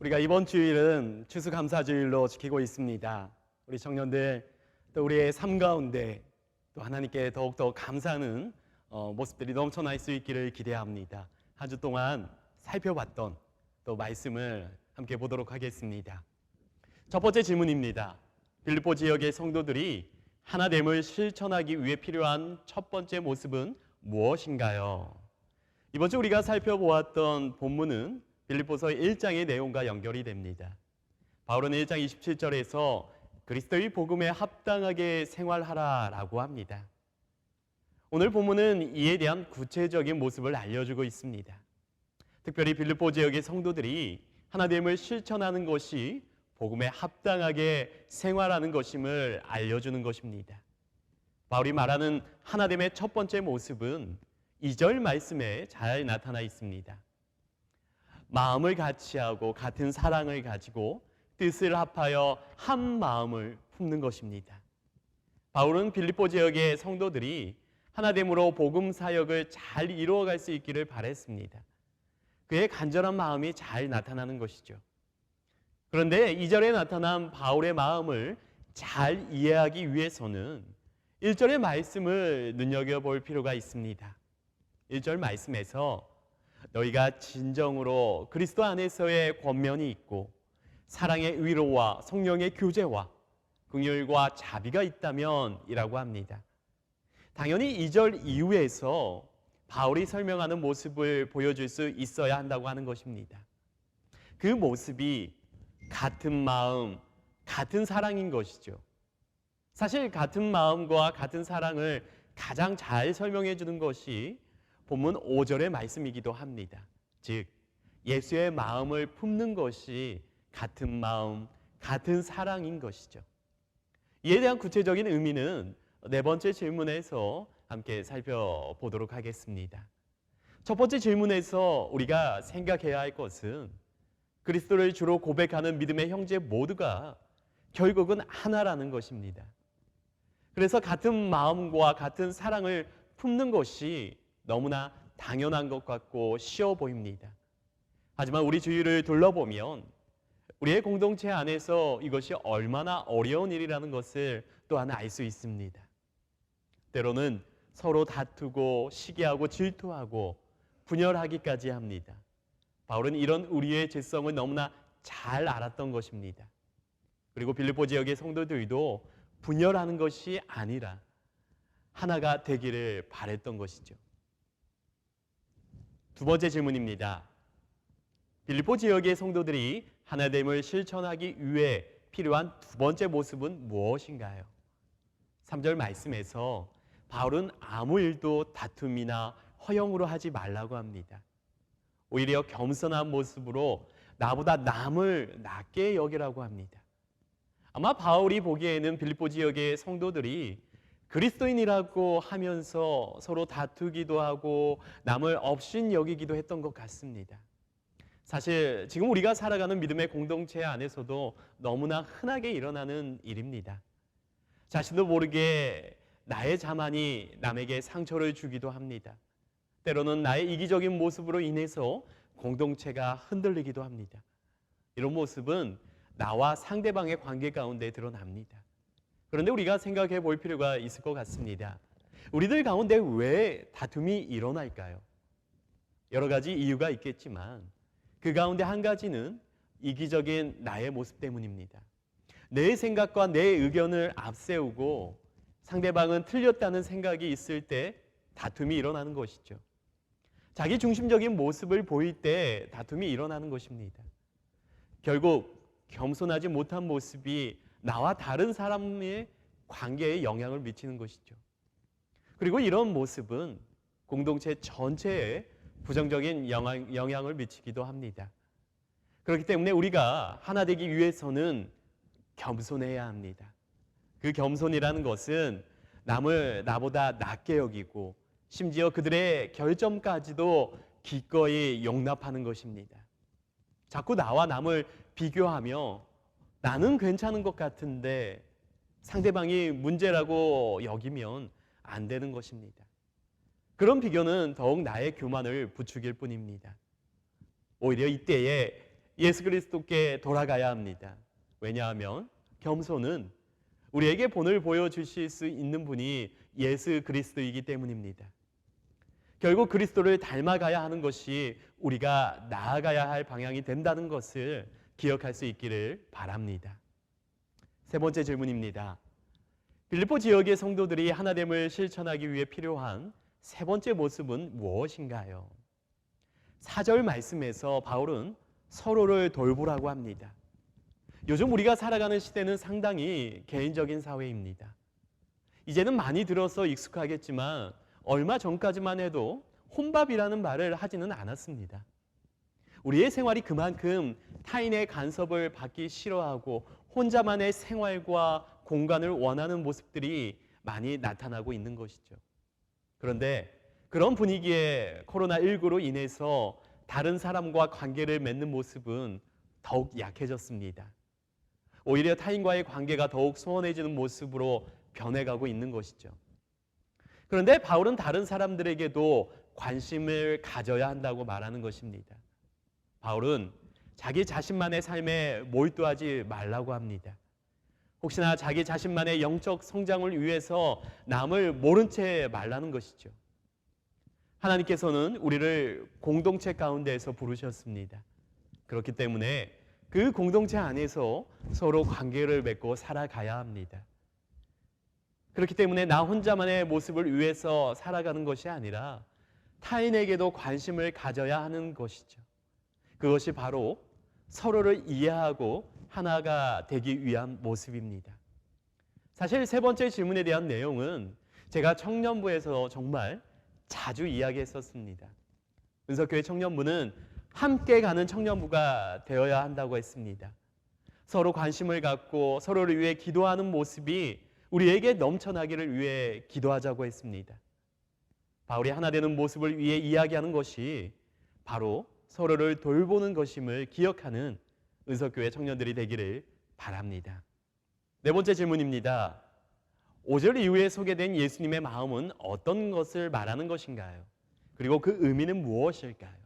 우리가 이번 주일은 추수감사주일로 지키고 있습니다. 우리 청년들 또 우리의 삶 가운데 또 하나님께 더욱더 감사하는 모습들이 넘쳐날 수 있기를 기대합니다. 한 주 동안 살펴봤던 또 말씀을 함께 보도록 하겠습니다. 첫 번째 질문입니다. 빌립보 지역의 성도들이 하나됨을 실천하기 위해 필요한 첫 번째 모습은 무엇인가요? 이번 주 우리가 살펴보았던 본문은 빌립보서 1장의 내용과 연결이 됩니다. 바울은 1장 27절에서 그리스도의 복음에 합당하게 생활하라라고 합니다. 오늘 본문은 이에 대한 구체적인 모습을 알려주고 있습니다. 특별히 빌립보 지역의 성도들이 하나됨을 실천하는 것이 복음에 합당하게 생활하는 것임을 알려주는 것입니다. 바울이 말하는 하나됨의 첫 번째 모습은 2절 말씀에 잘 나타나 있습니다. 마음을 같이하고 같은 사랑을 가지고 뜻을 합하여 한 마음을 품는 것입니다. 바울은 빌립보 지역의 성도들이 하나됨으로 복음 사역을 잘 이루어갈 수 있기를 바랬습니다. 그의 간절한 마음이 잘 나타나는 것이죠. 그런데 2절에 나타난 바울의 마음을 잘 이해하기 위해서는 1절의 말씀을 눈여겨볼 필요가 있습니다. 1절 말씀에서 너희가 진정으로 그리스도 안에서의 권면이 있고 사랑의 위로와 성령의 교제와 긍휼과 자비가 있다면 이라고 합니다. 당연히 2절 이후에서 바울이 설명하는 모습을 보여줄 수 있어야 한다고 하는 것입니다. 그 모습이 같은 마음, 같은 사랑인 것이죠. 사실 같은 마음과 같은 사랑을 가장 잘 설명해 주는 것이 본문 5절의 말씀이기도 합니다. 즉 예수의 마음을 품는 것이 같은 마음, 같은 사랑인 것이죠. 이에 대한 구체적인 의미는 네 번째 질문에서 함께 살펴보도록 하겠습니다. 첫 번째 질문에서 우리가 생각해야 할 것은 그리스도를 주로 고백하는 믿음의 형제 모두가 결국은 하나라는 것입니다. 그래서 같은 마음과 같은 사랑을 품는 것이 너무나 당연한 것 같고 쉬워 보입니다. 하지만 우리 주위를 둘러보면 우리의 공동체 안에서 이것이 얼마나 어려운 일이라는 것을 또한 알 수 있습니다. 때로는 서로 다투고 시기하고 질투하고 분열하기까지 합니다. 바울은 이런 우리의 죄성을 너무나 잘 알았던 것입니다. 그리고 빌립보 지역의 성도들도 분열하는 것이 아니라 하나가 되기를 바랬던 것이죠. 두 번째 질문입니다. 빌립보 지역의 성도들이 하나됨을 실천하기 위해 필요한 두 번째 모습은 무엇인가요? 3절 말씀에서 바울은 아무 일도 다툼이나 허영으로 하지 말라고 합니다. 오히려 겸손한 모습으로 나보다 남을 낮게 여기라고 합니다. 아마 바울이 보기에는 빌립보 지역의 성도들이 그리스도인이라고 하면서 서로 다투기도 하고 남을 업신 여기기도 했던 것 같습니다. 사실 지금 우리가 살아가는 믿음의 공동체 안에서도 너무나 흔하게 일어나는 일입니다. 자신도 모르게 나의 자만이 남에게 상처를 주기도 합니다. 때로는 나의 이기적인 모습으로 인해서 공동체가 흔들리기도 합니다. 이런 모습은 나와 상대방의 관계 가운데 드러납니다. 그런데 우리가 생각해 볼 필요가 있을 것 같습니다. 우리들 가운데 왜 다툼이 일어날까요? 여러 가지 이유가 있겠지만 그 가운데 한 가지는 이기적인 나의 모습 때문입니다. 내 생각과 내 의견을 앞세우고 상대방은 틀렸다는 생각이 있을 때 다툼이 일어나는 것이죠. 자기 중심적인 모습을 보일 때 다툼이 일어나는 것입니다. 결국 겸손하지 못한 모습이 나와 다른 사람의 관계에 영향을 미치는 것이죠. 그리고 이런 모습은 공동체 전체에 부정적인 영향을 미치기도 합니다. 그렇기 때문에 우리가 하나 되기 위해서는 겸손해야 합니다. 그 겸손이라는 것은 남을 나보다 낮게 여기고 심지어 그들의 결점까지도 기꺼이 용납하는 것입니다. 자꾸 나와 남을 비교하며 나는 괜찮은 것 같은데 상대방이 문제라고 여기면 안 되는 것입니다. 그런 비교는 더욱 나의 교만을 부추길 뿐입니다. 오히려 이때에 예수 그리스도께 돌아가야 합니다. 왜냐하면 겸손은 우리에게 본을 보여주실 수 있는 분이 예수 그리스도이기 때문입니다. 결국 그리스도를 닮아가야 하는 것이 우리가 나아가야 할 방향이 된다는 것을 기억할 수 있기를 바랍니다. 세 번째 질문입니다. 빌립보 지역의 성도들이 하나됨을 실천하기 위해 필요한 세 번째 모습은 무엇인가요? 4절 말씀에서 바울은 서로를 돌보라고 합니다. 요즘 우리가 살아가는 시대는 상당히 개인적인 사회입니다. 이제는 많이 들어서 익숙하겠지만 얼마 전까지만 해도 혼밥이라는 말을 하지는 않았습니다. 우리의 생활이 그만큼 타인의 간섭을 받기 싫어하고 혼자만의 생활과 공간을 원하는 모습들이 많이 나타나고 있는 것이죠. 그런데 그런 분위기에 코로나19로 인해서 다른 사람과 관계를 맺는 모습은 더욱 약해졌습니다. 오히려 타인과의 관계가 더욱 소원해지는 모습으로 변해가고 있는 것이죠. 그런데 바울은 다른 사람들에게도 관심을 가져야 한다고 말하는 것입니다. 바울은 자기 자신만의 삶에 몰두하지 말라고 합니다. 혹시나 자기 자신만의 영적 성장을 위해서 남을 모른 채 말라는 것이죠. 하나님께서는 우리를 공동체 가운데에서 부르셨습니다. 그렇기 때문에 그 공동체 안에서 서로 관계를 맺고 살아가야 합니다. 그렇기 때문에 나 혼자만의 모습을 위해서 살아가는 것이 아니라 타인에게도 관심을 가져야 하는 것이죠. 그것이 바로 서로를 이해하고 하나가 되기 위한 모습입니다. 사실 세 번째 질문에 대한 내용은 제가 청년부에서 정말 자주 이야기했었습니다. 은석교회 청년부는 함께 가는 청년부가 되어야 한다고 했습니다. 서로 관심을 갖고 서로를 위해 기도하는 모습이 우리에게 넘쳐나기를 위해 기도하자고 했습니다. 바울이 하나 되는 모습을 위해 이야기하는 것이 바로 서로를 돌보는 것임을 기억하는 은석교회 청년들이 되기를 바랍니다. 네 번째 질문입니다. 5절 이후에 소개된 예수님의 마음은 어떤 것을 말하는 것인가요? 그리고 그 의미는 무엇일까요?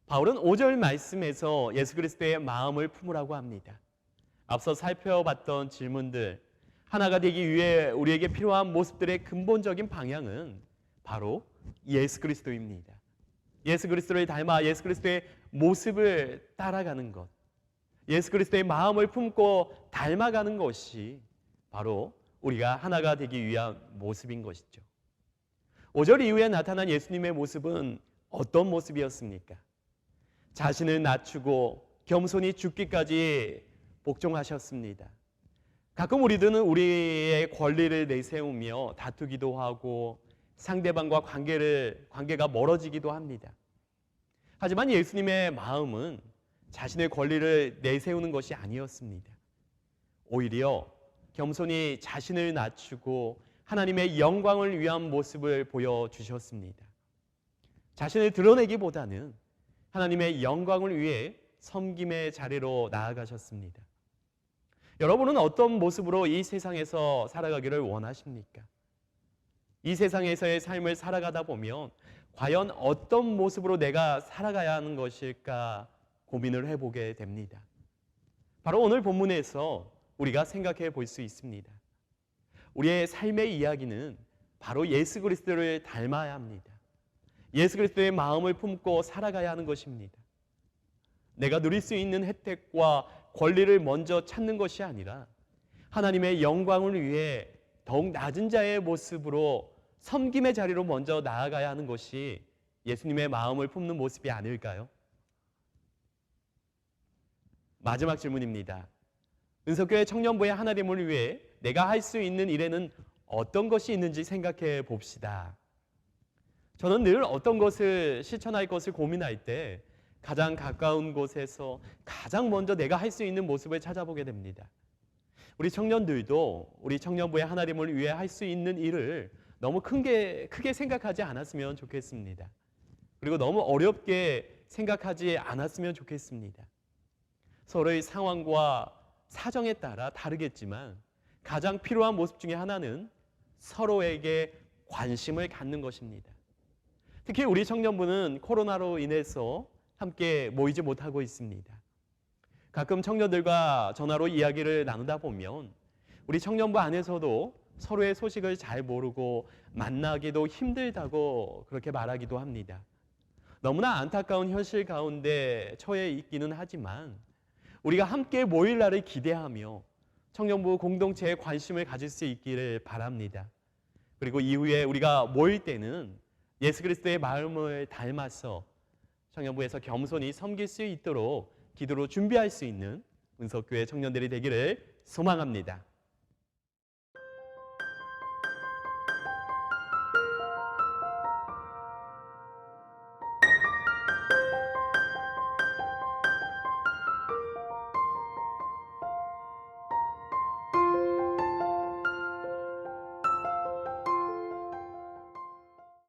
바울은 5절 말씀에서 예수 그리스도의 마음을 품으라고 합니다. 앞서 살펴봤던 질문들, 하나가 되기 위해 우리에게 필요한 모습들의 근본적인 방향은 바로 예수 그리스도입니다. 예수 그리스도를 닮아 예수 그리스도의 모습을 따라가는 것, 예수 그리스도의 마음을 품고 닮아가는 것이 바로 우리가 하나가 되기 위한 모습인 것이죠. 5절 이후에 나타난 예수님의 모습은 어떤 모습이었습니까? 자신을 낮추고 겸손히 죽기까지 복종하셨습니다. 가끔 우리들은 우리의 권리를 내세우며 다투기도 하고 상대방과 관계가 멀어지기도 합니다. 하지만 예수님의 마음은 자신의 권리를 내세우는 것이 아니었습니다. 오히려 겸손히 자신을 낮추고 하나님의 영광을 위한 모습을 보여주셨습니다. 자신을 드러내기보다는 하나님의 영광을 위해 섬김의 자리로 나아가셨습니다. 여러분은 어떤 모습으로 이 세상에서 살아가기를 원하십니까? 이 세상에서의 삶을 살아가다 보면 과연 어떤 모습으로 내가 살아가야 하는 것일까 고민을 해보게 됩니다. 바로 오늘 본문에서 우리가 생각해 볼 수 있습니다. 우리의 삶의 이야기는 바로 예수 그리스도를 닮아야 합니다. 예수 그리스도의 마음을 품고 살아가야 하는 것입니다. 내가 누릴 수 있는 혜택과 권리를 먼저 찾는 것이 아니라 하나님의 영광을 위해 더욱 낮은 자의 모습으로 섬김의 자리로 먼저 나아가야 하는 것이 예수님의 마음을 품는 모습이 아닐까요? 마지막 질문입니다. 은석교회 청년부의 하나됨을 위해 내가 할 수 있는 일에는 어떤 것이 있는지 생각해 봅시다. 저는 늘 어떤 것을 실천할 것을 고민할 때 가장 가까운 곳에서 가장 먼저 내가 할 수 있는 모습을 찾아보게 됩니다. 우리 청년들도 우리 청년부의 하나됨을 위해 할 수 있는 일을 너무 크게 생각하지 않았으면 좋겠습니다. 그리고 너무 어렵게 생각하지 않았으면 좋겠습니다. 서로의 상황과 사정에 따라 다르겠지만 가장 필요한 모습 중에 하나는 서로에게 관심을 갖는 것입니다. 특히 우리 청년부는 코로나로 인해서 함께 모이지 못하고 있습니다. 가끔 청년들과 전화로 이야기를 나누다 보면 우리 청년부 안에서도 서로의 소식을 잘 모르고 만나기도 힘들다고 그렇게 말하기도 합니다. 너무나 안타까운 현실 가운데 처해 있기는 하지만 우리가 함께 모일 날을 기대하며 청년부 공동체에 관심을 가질 수 있기를 바랍니다. 그리고 이후에 우리가 모일 때는 예수 그리스도의 마음을 닮아서 청년부에서 겸손히 섬길 수 있도록 기도로 준비할 수 있는 은석교회 청년들이 되기를 소망합니다.